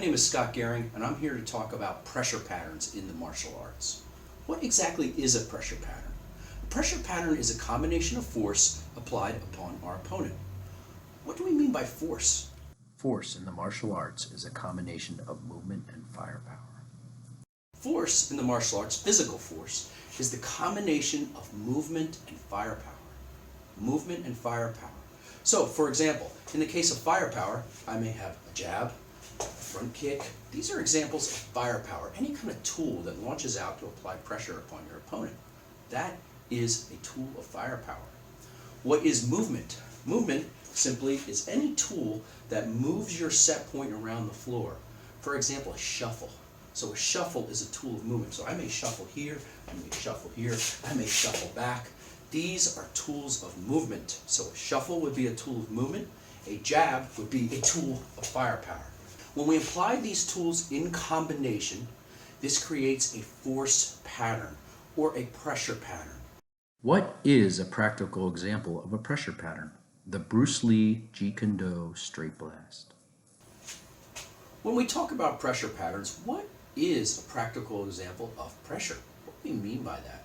name is Scott Gehring, and I'm here to talk about pressure patterns in the martial arts. What exactly is a pressure pattern? A pressure pattern is a combination of force applied upon our opponent. What do we mean by force? Force in the martial arts is a combination of movement and firepower. Force in the martial arts, physical force, is the combination of movement and firepower. Movement and firepower. So, for example, in the case of firepower, I may have a jab, a front kick. These are examples of firepower, any kind of tool that launches out to apply pressure upon your opponent. That is a tool of firepower. What is movement? Movement simply is any tool that moves your set point around the floor. For example, a shuffle. So a shuffle is a tool of movement. So I may shuffle here, I may shuffle here, I may shuffle back. These are tools of movement. So a shuffle would be a tool of movement. A jab would be a tool of firepower. When we apply these tools in combination, this creates a force pattern or a pressure pattern. What is a practical example of a pressure pattern? The Bruce Lee Jeet Kune straight blast. When we talk about pressure patterns, what is a practical example of pressure? What do we mean by that?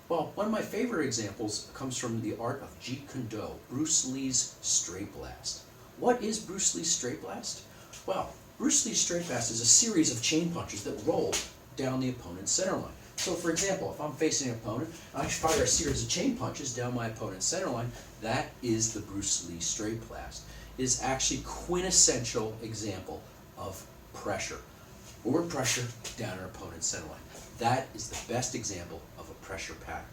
Well, one of my favorite examples comes from the art of Jeet Kune, Bruce Lee's straight blast. What is Bruce Lee's straight blast? Well, Bruce Lee's straight blast is a series of chain punches that roll down the opponent's center line. So for example, if I'm facing an opponent, I fire a series of chain punches down my opponent's center line. That is the Bruce Lee straight blast. It is actually quintessential example of pressure. Forward pressure down our opponent's center line. That is the best example of a pressure pattern.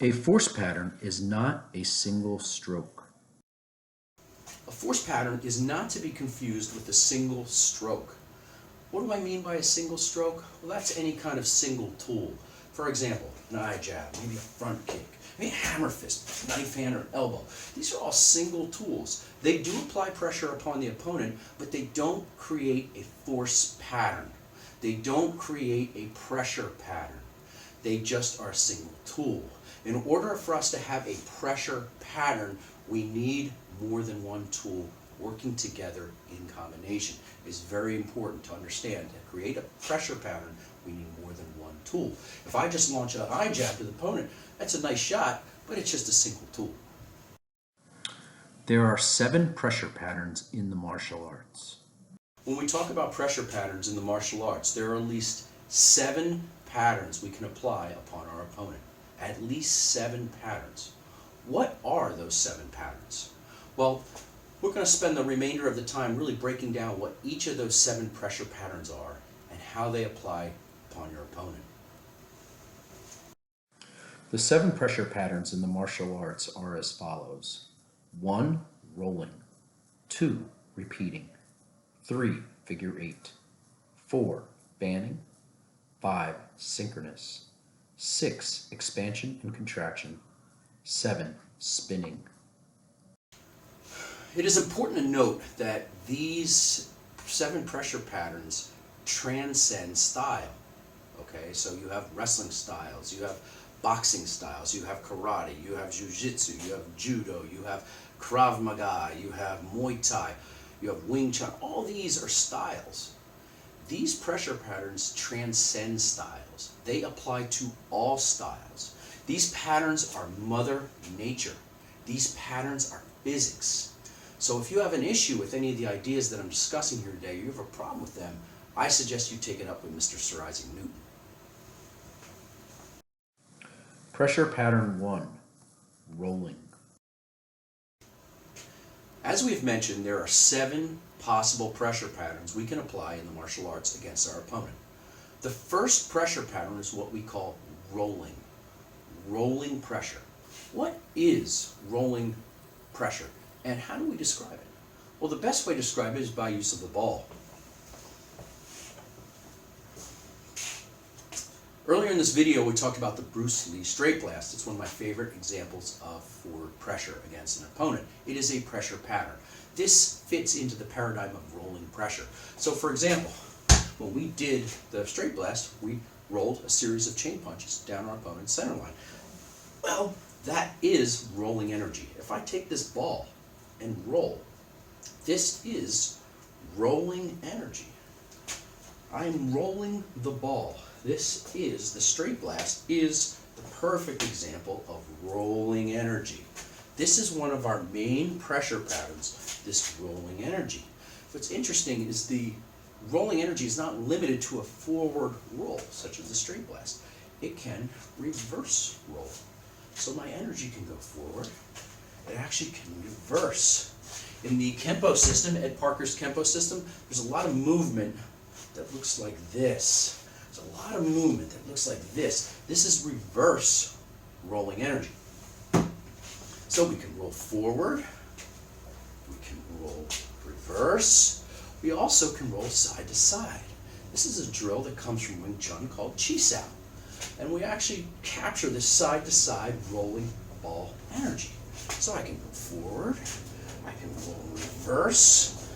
A force pattern is not a single stroke. A force pattern is not to be confused with a single stroke. What do I mean by a single stroke? Well, that's any kind of single tool. For example, an eye jab, maybe a front kick, maybe a hammer fist, knife hand, or an elbow. These are all single tools. They do apply pressure upon the opponent, but they don't create a force pattern. They don't create a pressure pattern. They just are a single tool. In order for us to have a pressure pattern, we need more than one tool working together in combination. It's very important to understand. To create a pressure pattern, we need more than one tool. If I just launch an eye jab to the opponent, that's a nice shot, but it's just a single tool. There are 7 pressure patterns in the martial arts. When we talk about pressure patterns in the martial arts, there are at least 7 patterns we can apply upon our opponent. At least 7 patterns. What are those 7 patterns? Well, we're going to spend the remainder of the time really breaking down what each of those 7 pressure patterns are and how they apply upon your opponent. The 7 pressure patterns in the martial arts are as follows. 1. Rolling. 2. Repeating. 3. Figure 8. 4. Banning. 5. Synchronous. 6. Expansion and contraction. 7. Spinning. It is important to note that these 7 pressure patterns transcend style. Okay, so you have wrestling styles, you have boxing styles, you have karate, you have jiu-jitsu, you have judo, you have Krav Maga, you have Muay Thai, you have Wing Chun. All these are styles. These pressure patterns transcend styles. They apply to all styles. These patterns are Mother Nature. These patterns are physics. So if you have an issue with any of the ideas that I'm discussing here today, or you have a problem with them, I suggest you take it up with Mr. Sir Isaac Newton. Pressure pattern 1. Rolling. As we've mentioned, there are 7 possible pressure patterns we can apply in the martial arts against our opponent. The first pressure pattern is what we call rolling. Rolling pressure. What is rolling pressure? And how do we describe it? Well, the best way to describe it is by use of the ball. Earlier in this video, we talked about the Bruce Lee straight blast. It's one of my favorite examples of forward pressure against an opponent. It is a pressure pattern. This fits into the paradigm of rolling pressure. So for example, when we did the straight blast, we rolled a series of chain punches down our opponent's center line. Well, that is rolling energy. If I take this ball and roll, this is rolling energy. I am rolling the ball. This is, the straight blast is the perfect example of rolling energy. This is one of our main pressure patterns, this rolling energy. What's interesting is the rolling energy is not limited to a forward roll, such as the straight blast. It can reverse roll. So my energy can go forward. It actually can reverse. In the Kenpo system, Ed Parker's Kenpo system, there's a lot of movement that looks like this. There's a lot of movement that looks like this. This is reverse rolling energy. So we can roll forward, we can roll reverse, we also can roll side to side. This is a drill that comes from Wing Chun called Chi Sao. And we actually capture this side to side rolling ball energy. So I can go forward, I can roll reverse,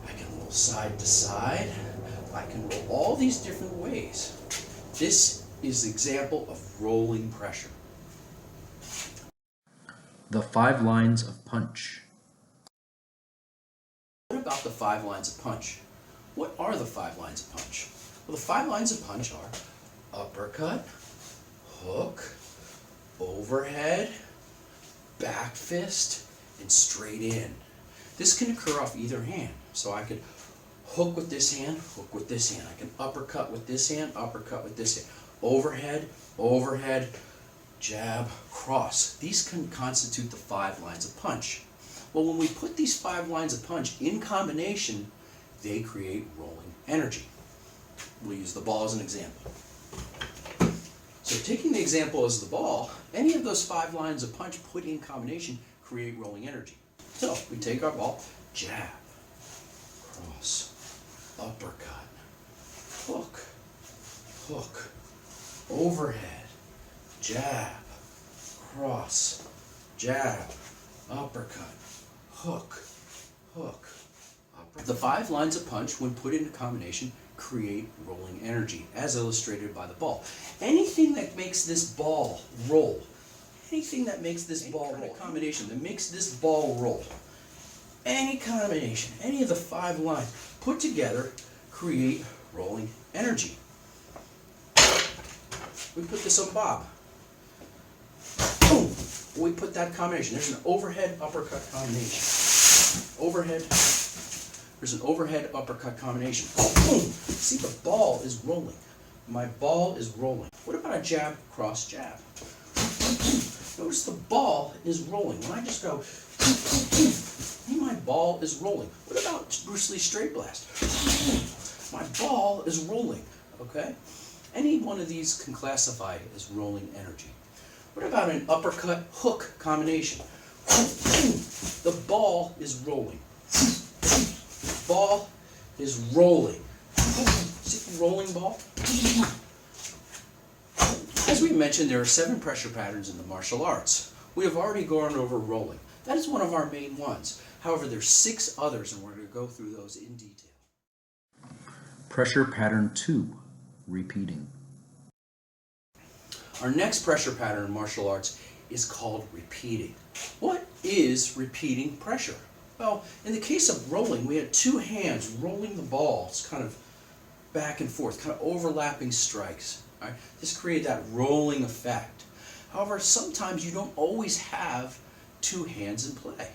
I can roll side to side, I can roll all these different ways. This is an example of rolling pressure. The 5 lines of punch. What about the 5 lines of punch? What are the 5 lines of punch? Well, the 5 lines of punch are uppercut, hook, overhead, back fist, and straight in. This can occur off either hand. So I could hook with this hand, hook with this hand. I can uppercut with this hand, uppercut with this hand. Overhead, overhead, jab, cross. These can constitute the 5 lines of punch. Well, when we put these 5 lines of punch in combination, they create rolling energy. We'll use the ball as an example. So taking the example as the ball, any of those 5 lines of punch put in combination create rolling energy. So we take our ball, jab, cross, uppercut, hook, hook, overhead, jab, cross, jab, uppercut, hook, hook, uppercut. The 5 lines of punch, when put into combination, create rolling energy, as illustrated by the ball. Anything that makes this ball roll, anything that makes this ball roll, combination that makes this ball roll, any combination, any of the 5 lines put together create rolling energy. We put this on Bob. Boom! We put that combination. There's an overhead uppercut combination. Overhead. There's an overhead uppercut combination. Boom! See, the ball is rolling. My ball is rolling. What about a jab, cross, jab? Notice the ball is rolling. When I just go, see, my ball is rolling. What about Bruce Lee's straight blast? My ball is rolling, okay? Any one of these can classify as rolling energy. What about an uppercut hook combination? The ball is rolling. The ball is rolling. See the rolling ball? As we mentioned, there are 7 pressure patterns in the martial arts. We have already gone over rolling. That is one of our main ones. However, there's 6 others, and we're going to go through those in detail. Pressure pattern 2, repeating. Our next pressure pattern in martial arts is called repeating. What is repeating pressure? Well, in the case of rolling, we had 2 hands rolling the ball. It's kind of back and forth, kind of overlapping strikes. Right? This created that rolling effect. However, sometimes you don't always have 2 hands in play.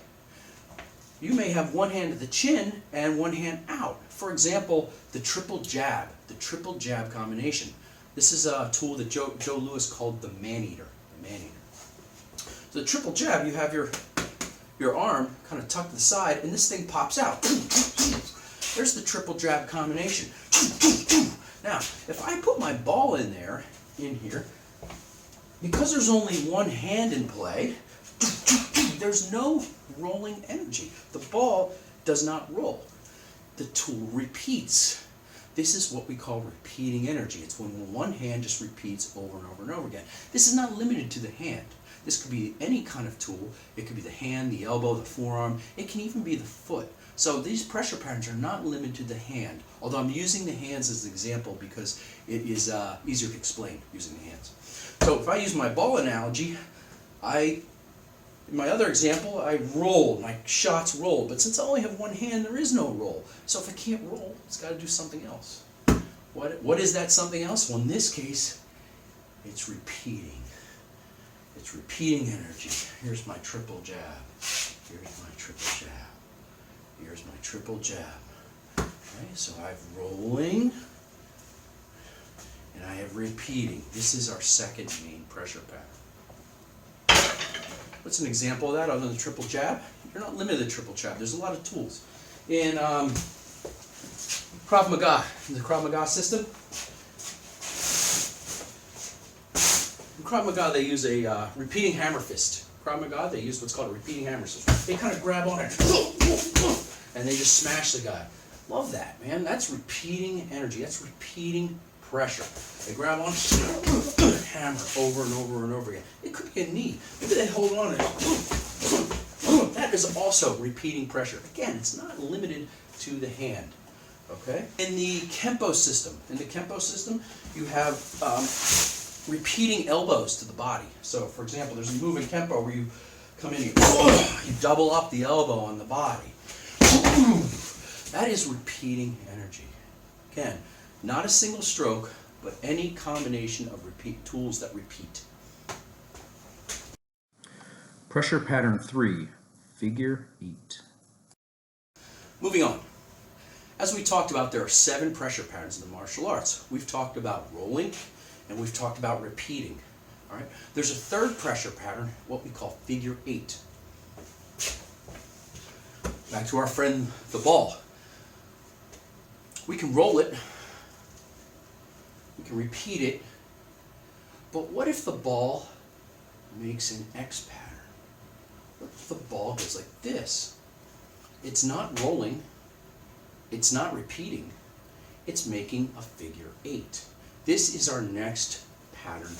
You may have one hand at the chin and one hand out. For example, the triple jab combination. This is a tool that Joe Louis called the man-eater. So the triple jab, you have your arm kind of tucked to the side, and this thing pops out. There's the triple jab combination. Now, if I put my ball in here, because there's only one hand in play, there's no rolling energy. The ball does not roll. The tool repeats. This is what we call repeating energy. It's when one hand just repeats over and over and over again. This is not limited to the hand. This could be any kind of tool. It could be the hand, the elbow, the forearm. It can even be the foot. So these pressure patterns are not limited to the hand, although I'm using the hands as an example because it is easier to explain using the hands. So if I use my ball analogy, I In my other example, I rolled, my shots rolled, but since I only have one hand, there is no roll. So if I can't roll, it's got to do something else. What is that something else? Well, in this case, it's repeating. It's repeating energy. Here's my triple jab. Here's my triple jab. Here's my triple jab. Okay, so I have rolling, and I have repeating. This is our second main pressure pattern. What's an example of that other than the triple jab? You're not limited to triple jab. There's a lot of tools. In Krav Maga, in the Krav Maga system, in Krav Maga they use a repeating hammer fist. Krav Maga, they use what's called a repeating hammer system. They kind of grab on it, and they just smash the guy. Love that, man. That's repeating energy. That's repeating pressure. They grab on, hammer over and over and over again. It could be a knee. Maybe they hold on and that is also repeating pressure. Again, it's not limited to the hand. Okay? In the Kenpo system, you have repeating elbows to the body. So, for example, there's a move in Kenpo where you come in, you double up the elbow on the body. That is repeating energy. Again, not a single stroke, but any combination of tools that repeat. Pressure pattern 3, figure 8. Moving on. As we talked about, there are 7 pressure patterns in the martial arts. We've talked about rolling, and we've talked about repeating. All right? There's a third pressure pattern, what we call figure 8. Back to our friend, the ball. We can roll it, we can repeat it, but what if the ball makes an X pattern? What if the ball goes like this? It's not rolling, it's not repeating, it's making a figure 8. This is our next pattern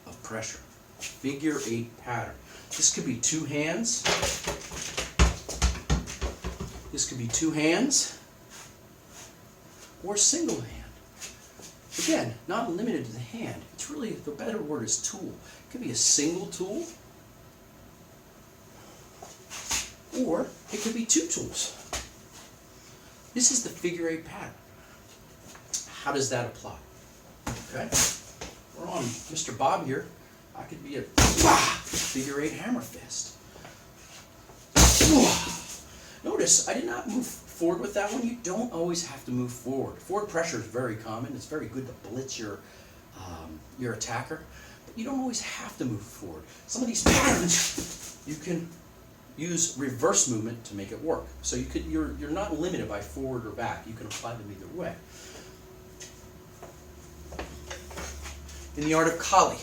of pressure, figure 8 pattern. This could be 2 hands, this could be 2 hands, or single hand. Again, not limited to the hand. It's really, the better word is tool. It could be a single tool, or it could be 2 tools. This is the figure 8 pattern. How does that apply? Okay, we're on Mr. Bob here. I could be a figure 8 hammer fist. Notice I did not move forward with that one. You don't always have to move forward. Forward pressure is very common. It's very good to blitz your attacker, but you don't always have to move forward. Some of these patterns you can use reverse movement to make it work. So you're not limited by forward or back. You can apply them either way. In the art of Kali,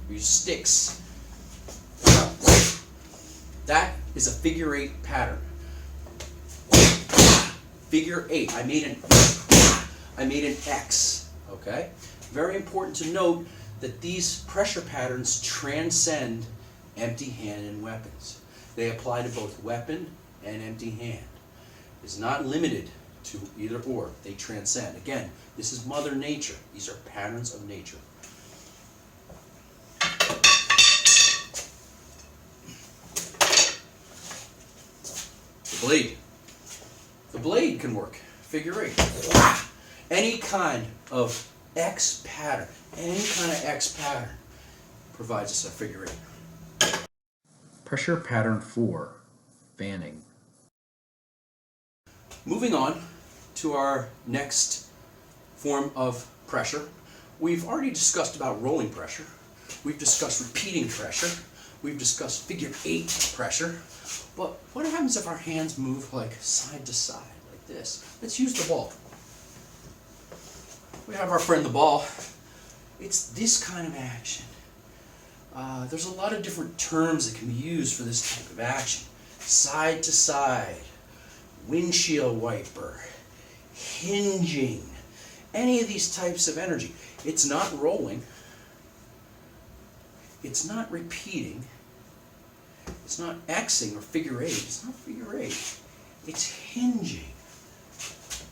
we use sticks. That is a figure 8 pattern. Figure 8. I made an X. Okay? Very important to note that these pressure patterns transcend empty-handed weapons. They apply to both weapon and empty hand. It's not limited to either or. They transcend. Again, this is Mother Nature. These are patterns of nature. The blade. The blade can work. Figure 8. Any kind of X pattern, provides us a figure 8. Pressure pattern 4, fanning. Moving on to our next form of pressure. We've already discussed about rolling pressure. We've discussed repeating pressure. We've discussed figure 8 pressure. But what happens if our hands move like side to side, like this? Let's use the ball. We have our friend the ball. It's this kind of action. There's a lot of different terms that can be used for this type of action. Side to side, windshield wiper, hinging, any of these types of energy. It's not rolling. It's not repeating. It's not Xing or figure 8. It's not figure 8. It's hinging.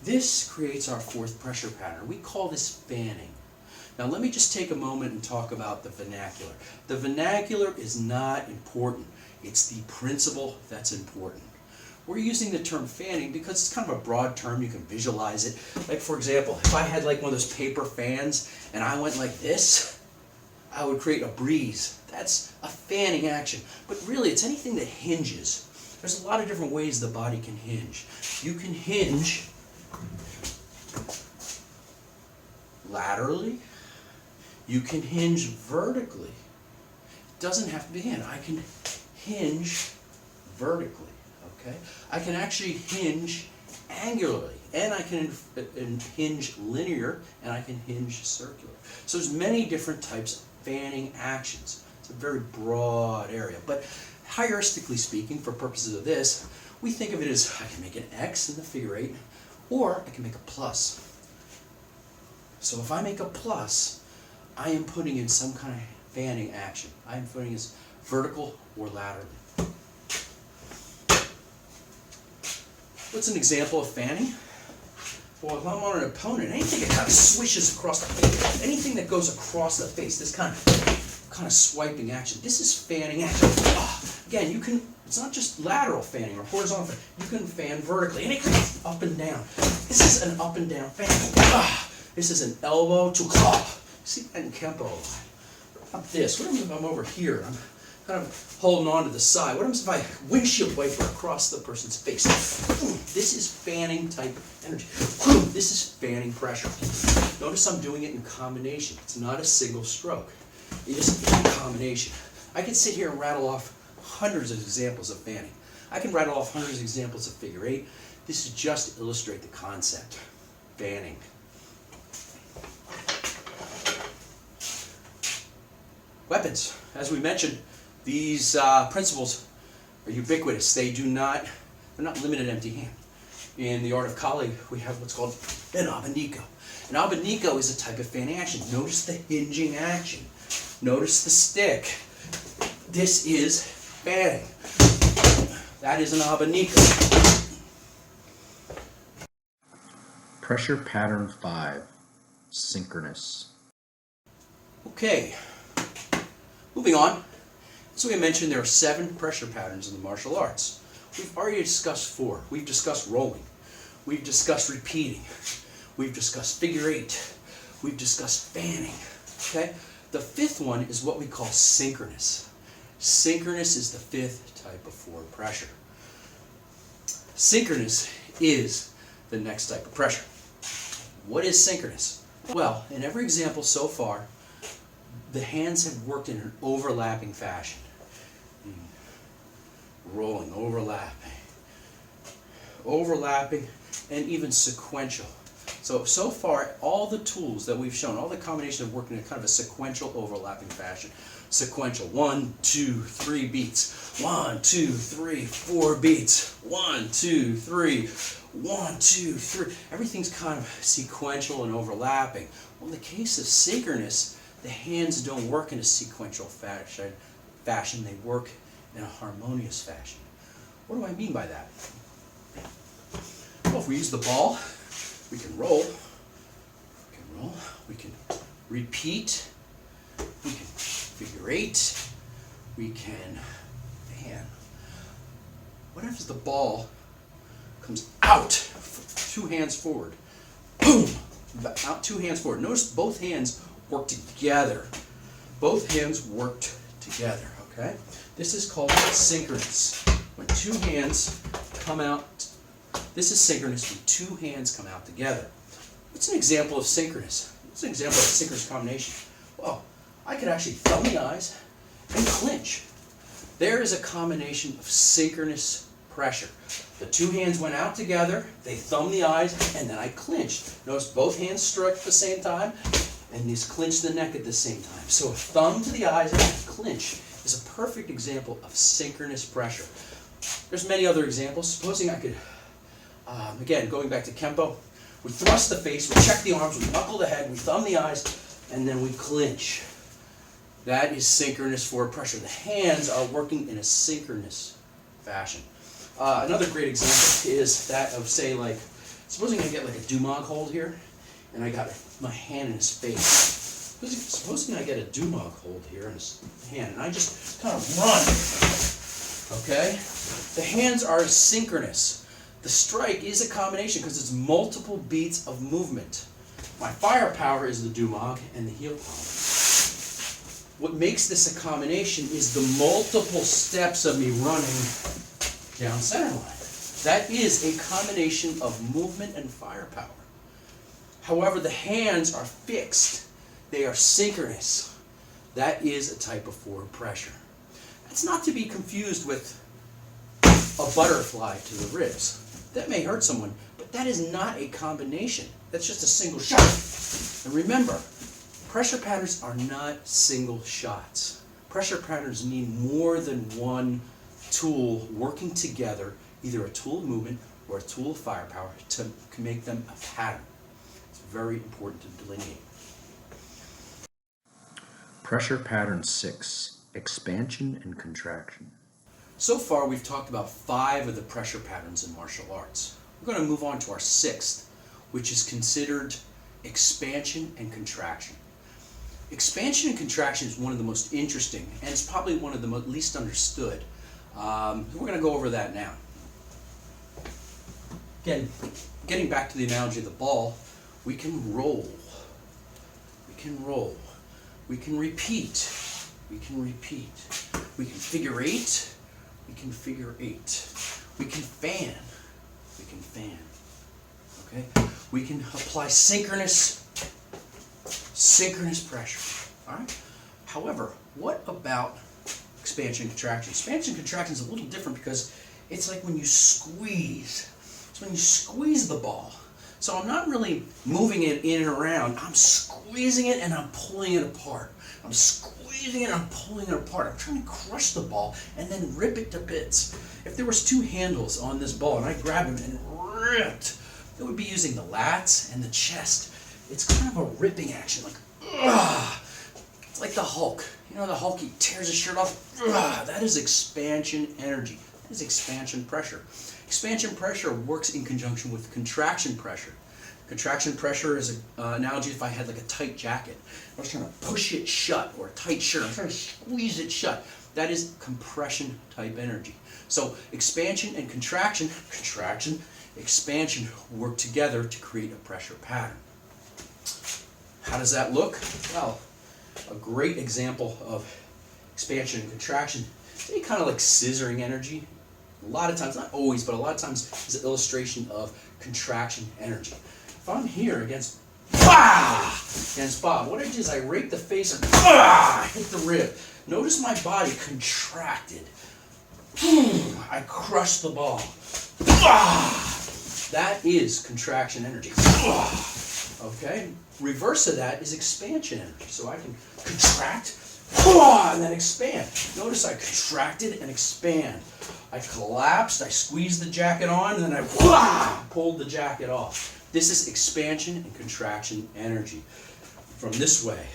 This creates our fourth pressure pattern. We call this fanning. Now let me just take a moment and talk about the vernacular. The vernacular is not important. It's the principle that's important. We're using the term fanning because it's kind of a broad term. You can visualize it. Like for example, if I had like one of those paper fans and I went like this, I would create a breeze. That's a fanning action. But really, it's anything that hinges. There's a lot of different ways the body can hinge. You can hinge laterally. You can hinge vertically. It doesn't have to be hand. I can hinge vertically, okay? I can actually hinge angularly, and I can hinge linear, and I can hinge circular. So there's many different types of fanning actions. It's a very broad area, but heuristically speaking, for purposes of this, we think of it as I can make an X in the figure eight, or I can make a plus. So if I make a plus, I am putting in some kind of fanning action. I am putting it vertical or laterally. What's an example of fanning? Well, if I'm on an opponent, anything that kind of swishes across the face, anything that goes across the face, this kind of swiping action, this is fanning action. Again, you can, it's not just lateral fanning or horizontal fanning, you can fan vertically, and it goes up and down. This is an up and down fan. This is an elbow to claw. See that in Kenpo. What about this? What happens if I'm over here? I'm kind of holding on to the side. What happens if I windshield wiper across the person's face? This is fanning type energy. This is fanning pressure. Notice I'm doing it in combination. It's not a single stroke. It is a combination. I can sit here and rattle off hundreds of examples of fanning. I can rattle off hundreds of examples of figure eight. This is just to illustrate the concept. Fanning. Weapons. As we mentioned, these principles are ubiquitous. They're not limited empty hand. In the art of Kali, we have what's called an abanico. An abanico is a type of fanning action. Notice the hinging action. Notice the stick. This is fanning. That is an abanico. Pressure pattern 5, synchronous. Okay. Moving on, so we mentioned there are 7 pressure patterns in the martial arts. We've already discussed 4. We've discussed rolling. We've discussed repeating. We've discussed figure eight. We've discussed fanning. Okay? The 5th one is what we call synchronous. Synchronous is the 5th type of forward pressure. Synchronous is the next type of pressure. What is synchronous? Well, in every example so far, the hands have worked in an overlapping fashion. Rolling, overlapping, and even sequential. So far, all the tools that we've shown, all the combinations have worked in a kind of a sequential overlapping fashion. Sequential, 1, 2, 3 beats. 1, 2, 3, 4 beats. 1, 2, 3, 1, 2, 3. Everything's kind of sequential and overlapping. Well, in the case of synchronous, the hands don't work in a sequential fashion. They work in a harmonious fashion. What do I mean by that? Well, if we use the ball, we can roll. We can repeat. We can figure eight. We can fan. What if the ball comes out, 2 hands forward, boom, out 2 hands forward. Notice both hands work together. Both hands worked together, okay? This is called synchronous. When 2 hands come out, this is synchronous when 2 hands come out together. What's an example of synchronous? What's an example of a synchronous combination? Well, I could actually thumb the eyes and clinch. There is a combination of synchronous pressure. The 2 hands went out together, they thumbed the eyes, and then I clinched. Notice both hands struck at the same time, and these clinch the neck at the same time. So a thumb to the eyes and a clinch is a perfect example of synchronous pressure. There's many other examples. Supposing I could, again, going back to Kenpo, we thrust the face, we check the arms, we knuckle the head, we thumb the eyes, and then we clinch. That is synchronous forward pressure. The hands are working in a synchronous fashion. Another great example is that of, say, supposing I get like a Dumag hold here, and I got my hand in his face. Supposing I get a Dumog hold here in his hand, and I just kind of run, okay? The hands are synchronous. The strike is a combination because it's multiple beats of movement. My firepower is the Dumog and the heel power. What makes this a combination is the multiple steps of me running down center line. That is a combination of movement and firepower. However, the hands are fixed. They are synchronous. That is a type of forward pressure. That's not to be confused with a butterfly to the ribs. That may hurt someone, but that is not a combination. That's just a single shot. And remember, pressure patterns are not single shots. Pressure patterns need more than one tool working together, either a tool of movement or a tool of firepower, to make them a pattern. It's very important to delineate. Pressure pattern 6, expansion and contraction. So far, we've talked about 5 of the pressure patterns in martial arts. We're going to move on to our 6th, which is considered expansion and contraction. Expansion and contraction is one of the most interesting, and it's probably one of the least understood. We're going to go over that now. Again, getting back to the analogy of the ball, we can roll. We can roll. We can repeat. We can repeat. We can figure 8. We can figure 8. We can fan. We can fan. Okay? We can apply synchronous pressure. All right? However, what about expansion and contraction? Expansion and contraction is a little different because it's like when you squeeze. It's when you squeeze the ball. So I'm not really moving it in and around. I'm squeezing it and I'm pulling it apart. I'm squeezing it and I'm pulling it apart. I'm trying to crush the ball and then rip it to bits. If there was 2 handles on this ball and I grabbed them and ripped, it would be using the lats and the chest. It's kind of a ripping action, like, ugh. It's like the Hulk. You know the Hulk, he tears his shirt off? Ugh. That is expansion energy. That is expansion pressure. Expansion pressure works in conjunction with contraction pressure. Contraction pressure is an analogy if I had like a tight jacket. I was trying to push it shut, or a tight shirt. I'm trying to squeeze it shut. That is compression type energy. So expansion and contraction, expansion work together to create a pressure pattern. How does that look? Well, a great example of expansion and contraction is kind of like scissoring energy. A lot of times, not always, but a lot of times is an illustration of contraction energy. If I'm here against Bob, what I do is I rake the face and hit the rib. Notice my body contracted. I crush the ball. That is contraction energy. Okay? Reverse of that is expansion energy. So I can contract and then expand. Notice I contracted and expand. I collapsed, I squeezed the jacket on, and then I pulled the jacket off. This is expansion and contraction energy. From this way.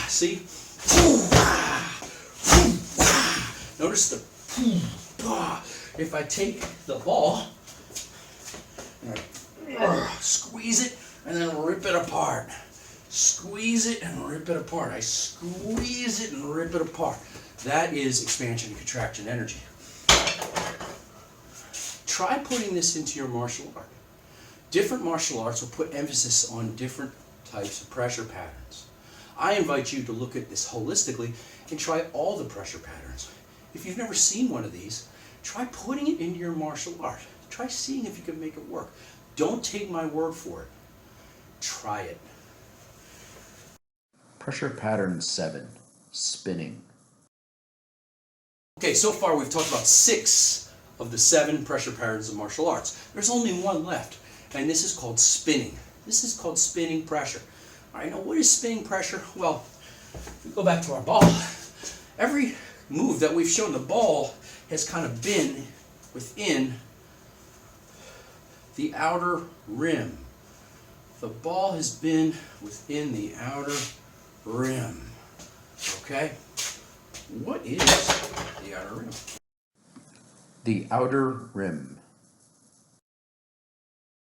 See? Notice the if I take the ball and I squeeze it and then rip it apart. Squeeze it and rip it apart. I squeeze it and rip it apart. That is expansion and contraction energy. Try putting this into your martial art. Different martial arts will put emphasis on different types of pressure patterns. I invite you to look at this holistically and try all the pressure patterns. If you've never seen one of these, try putting it into your martial art. Try seeing if you can make it work. Don't take my word for it. Try it. Pressure pattern 7, spinning. Okay, so far we've talked about 6 of the 7 pressure patterns of martial arts. There's only one left, and this is called spinning. This is called spinning pressure. All right, now what is spinning pressure? Well, if we go back to our ball, every move that we've shown, the ball has kind of been within the outer rim. The ball has been within the outer rim. Okay? What is the outer rim? The outer rim.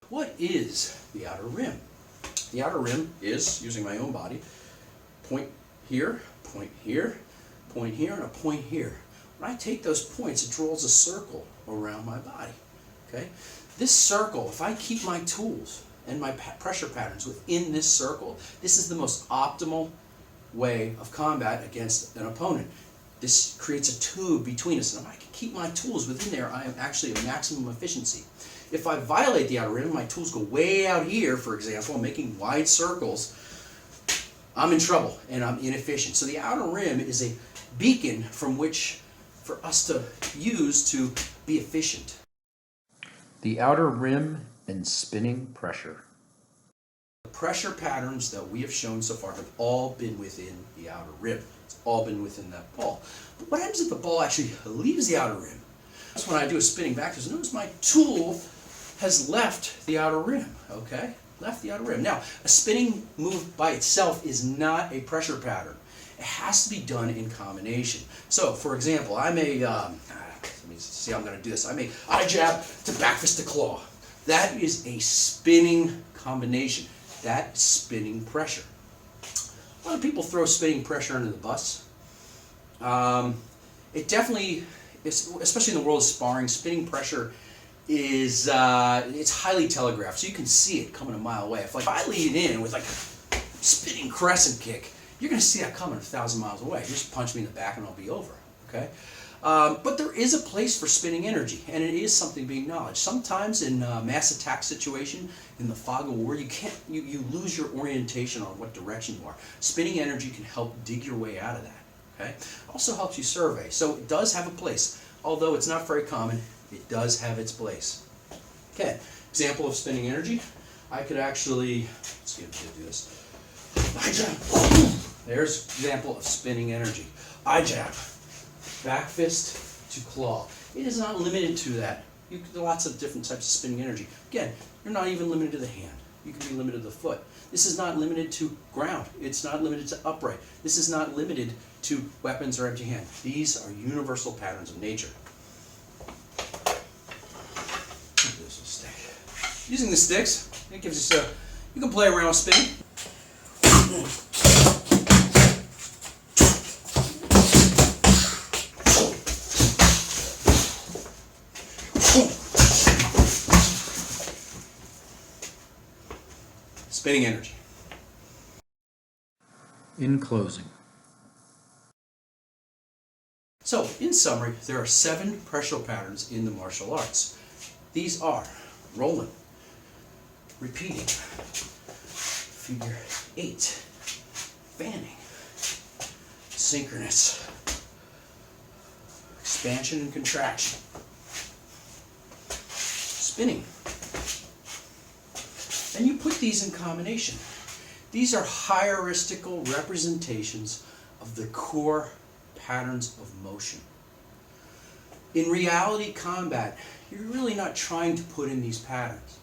What is the outer rim? The outer rim is, using my own body, point here, point here, point here, and a point here. When I take those points, it draws a circle around my body. Okay? This circle, if I keep my tools and my pressure patterns within this circle, this is the most optimal way of combat against an opponent. This creates a tube between us, and if I can keep my tools within there, I am actually at maximum efficiency. If I violate the outer rim, my tools go way out here, for example, I'm making wide circles, I'm in trouble and I'm inefficient. So the outer rim is a beacon from which for us to use to be efficient. The outer rim and spinning pressure. The pressure patterns that we have shown so far have all been within the outer rim. It's all been within that ball. But what happens if the ball actually leaves the outer rim? That's when I do a spinning backwards. Notice my tool has left the outer rim, okay? Left the outer rim. Now, a spinning move by itself is not a pressure pattern. It has to be done in combination. So, for example, I may, let me see how I'm going to do this. I may eye jab to back fist to claw. That is a spinning combination. That is spinning pressure. A lot of people throw spinning pressure under the bus. It definitely, especially in the world of sparring, spinning pressure is it's highly telegraphed, so you can see it coming a mile away. If I lead in with like a spinning crescent kick, you're going to see that coming 1,000 miles away. You just punch me in the back and I'll be over. Okay, but there is a place for spinning energy, and it is something being acknowledged. Sometimes in a mass attack situation, in the fog of war, you lose your orientation on what direction you are. Spinning energy can help dig your way out of that. Okay, also helps you survey, so it does have a place. Although it's not very common, it does have its place. Okay, example of spinning energy. I could actually, let's see if I can do this. I jab. There's example of spinning energy. I jab. Back fist to claw. It is not limited to that. There are lots of different types of spinning energy. Again, you're not even limited to the hand. You can be limited to the foot. This is not limited to ground. It's not limited to upright. This is not limited to weapons or empty hand. These are universal patterns of nature. This will stick. Using the sticks, it gives you you can play around with spinning. Spinning energy. In closing. So, in summary, there are 7 pressure patterns in the martial arts. These are rolling, repeating, figure 8, fanning, synchronous, expansion and contraction, spinning. And you put these in combination. These are hierarchical representations of the core patterns of motion. In reality combat, you're really not trying to put in these patterns.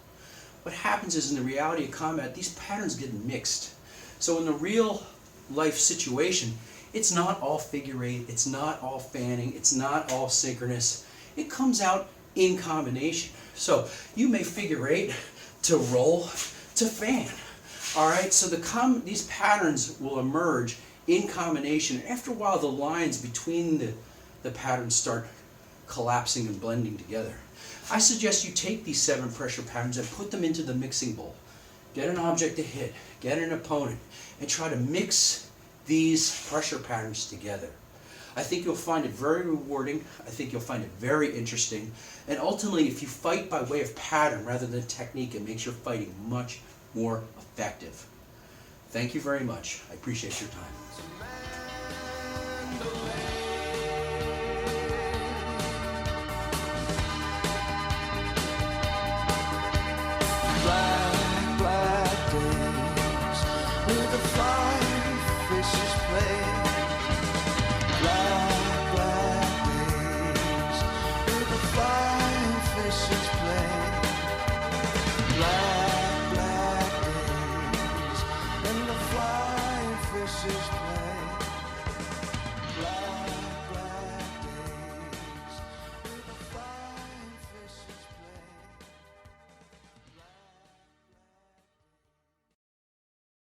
What happens is in the reality of combat, these patterns get mixed. So in the real life situation, it's not all figure 8, it's not all fanning, it's not all synchronous. It comes out in combination. So you may figure 8 to roll to fan. All right, so these patterns will emerge in combination. After a while, the lines between the patterns start collapsing and blending together. I suggest you take these 7 pressure patterns and put them into the mixing bowl. Get an object to hit, get an opponent, and try to mix these pressure patterns together. I think you'll find it very rewarding. I think you'll find it very interesting. And ultimately, if you fight by way of pattern rather than technique, it makes your fighting much more effective. Thank you very much. I appreciate your time.